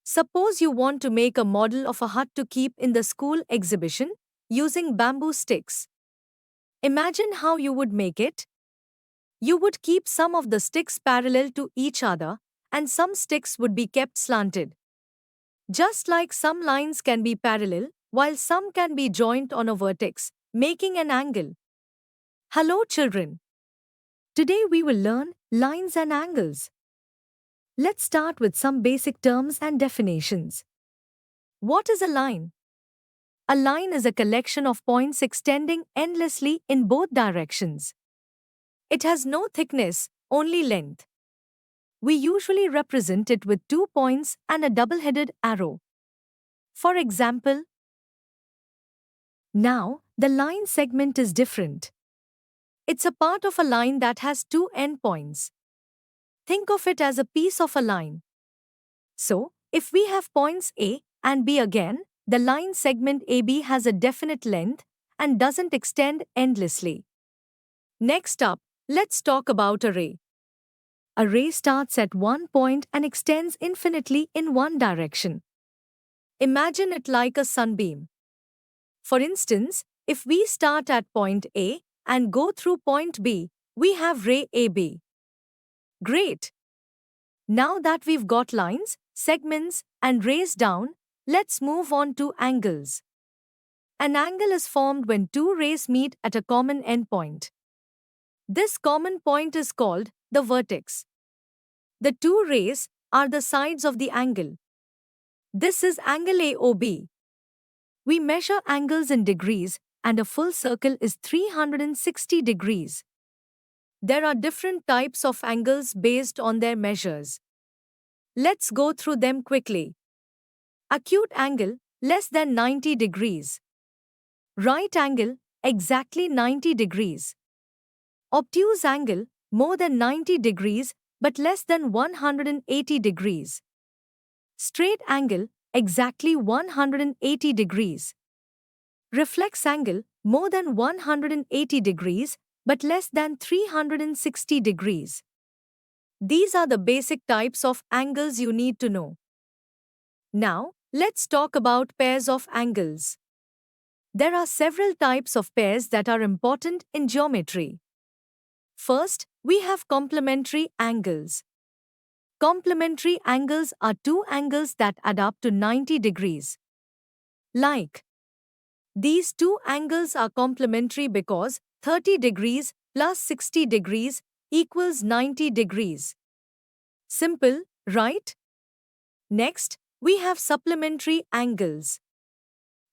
Suppose you want to make a model of a hut to keep in the school exhibition using bamboo sticks. Imagine how you would make it. You would keep some of the sticks parallel to each other, and some sticks would be kept slanted. Just like some lines can be parallel, while some can be joined on a vertex, making an angle. Hello, children. Today we will learn lines and angles. Let's start with some basic terms and definitions. What is a line? A line is a collection of points extending endlessly in both directions. It has no thickness, only length. We usually represent it with 2 points and a double-headed arrow. For example, now, the line segment is different. It's a part of a line that has 2 endpoints. Think of it as a piece of a line. So, if we have points A and B again, the line segment AB has a definite length and doesn't extend endlessly. Next up, let's talk about a ray. A ray starts at one point and extends infinitely in one direction. Imagine it like a sunbeam. For instance, if we start at point A and go through point B, we have ray AB. Great! Now that we've got lines, segments, and rays down, let's move on to angles. An angle is formed when two rays meet at a common endpoint. This common point is called the vertex. The two rays are the sides of the angle. This is angle AOB. We measure angles in degrees, and a full circle is 360 degrees. There are different types of angles based on their measures. Let's go through them quickly. Acute angle, less than 90 degrees. Right angle, exactly 90 degrees. Obtuse angle, more than 90 degrees but less than 180 degrees. Straight angle, exactly 180 degrees. Reflex angle, more than 180 degrees but less than 360 degrees. These are the basic types of angles you need to know. Now, let's talk about pairs of angles. There are several types of pairs that are important in geometry. First, we have complementary angles. Complementary angles are two angles that add up to 90 degrees. Like, these two angles are complementary because 30 degrees plus 60 degrees equals 90 degrees. Simple, right? Next, we have supplementary angles.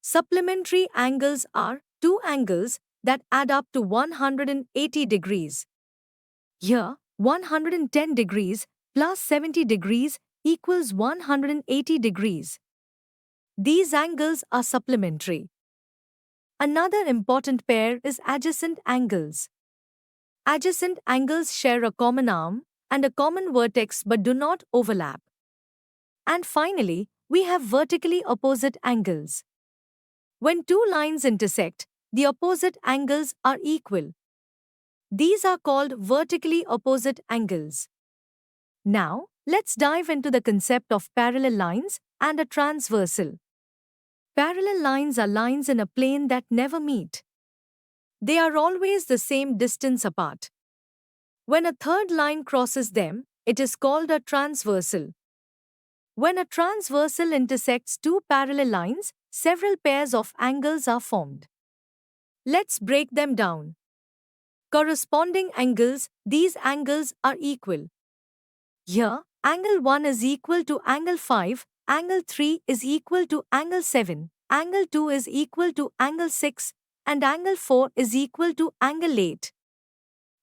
Supplementary angles are two angles that add up to 180 degrees. Here, 110 degrees plus 70 degrees equals 180 degrees. These angles are supplementary. Another important pair is adjacent angles. Adjacent angles share a common arm and a common vertex but do not overlap. And finally, we have vertically opposite angles. When two lines intersect, the opposite angles are equal. These are called vertically opposite angles. Now, let's dive into the concept of parallel lines and a transversal. Parallel lines are lines in a plane that never meet. They are always the same distance apart. When a third line crosses them, it is called a transversal. When a transversal intersects two parallel lines, several pairs of angles are formed. Let's break them down. Corresponding angles, these angles are equal. Here, angle 1 is equal to angle 5, angle 3 is equal to angle 7, angle 2 is equal to angle 6, and angle 4 is equal to angle 8.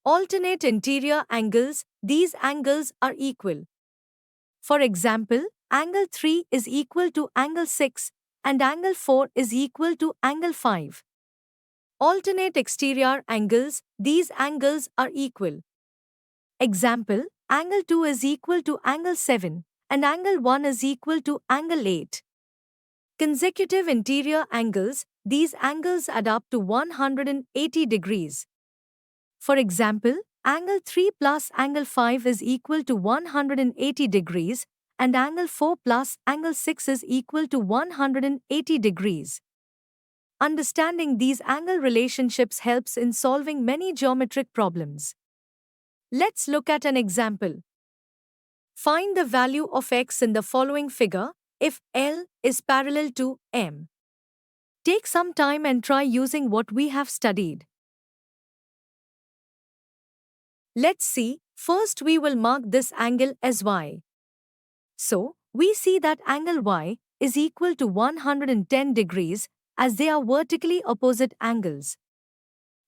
Alternate interior angles, these angles are equal. For example, angle 3 is equal to angle 6, and angle 4 is equal to angle 5. Alternate exterior angles, these angles are equal. Example, angle 2 is equal to angle 7, and angle 1 is equal to angle 8. Consecutive interior angles, these angles add up to 180 degrees. For example, angle 3 plus angle 5 is equal to 180 degrees, and angle 4 plus angle 6 is equal to 180 degrees. Understanding these angle relationships helps in solving many geometric problems. Let's look at an example. Find the value of x in the following figure if L is parallel to M. Take some time and try using what we have studied. Let's see, first we will mark this angle as y. So, we see that angle y is equal to 110 degrees as they are vertically opposite angles.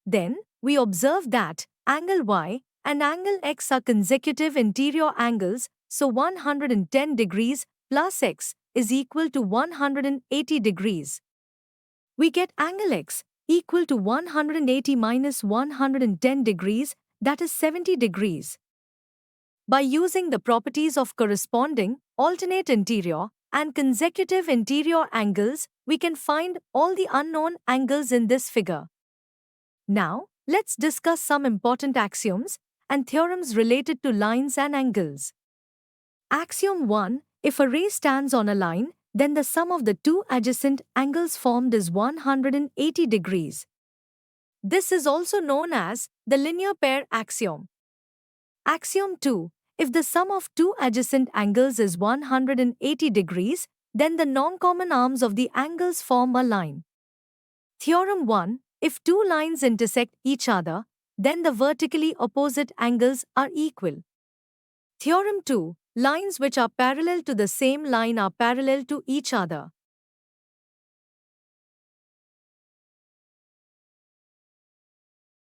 Then, we observe that angle y and angle x are consecutive interior angles, so 110 degrees plus x is equal to 180 degrees. We get angle x equal to 180 minus 110 degrees, that is 70 degrees. By using the properties of corresponding, alternate interior, and consecutive interior angles, we can find all the unknown angles in this figure. Now, let's discuss some important axioms and theorems related to lines and angles. Axiom 1. If a ray stands on a line, then the sum of the two adjacent angles formed is 180 degrees. This is also known as the linear pair axiom. Axiom 2. If the sum of two adjacent angles is 180 degrees, then the non-common arms of the angles form a line. Theorem 1. If two lines intersect each other, then the vertically opposite angles are equal. Theorem 2. Lines which are parallel to the same line are parallel to each other.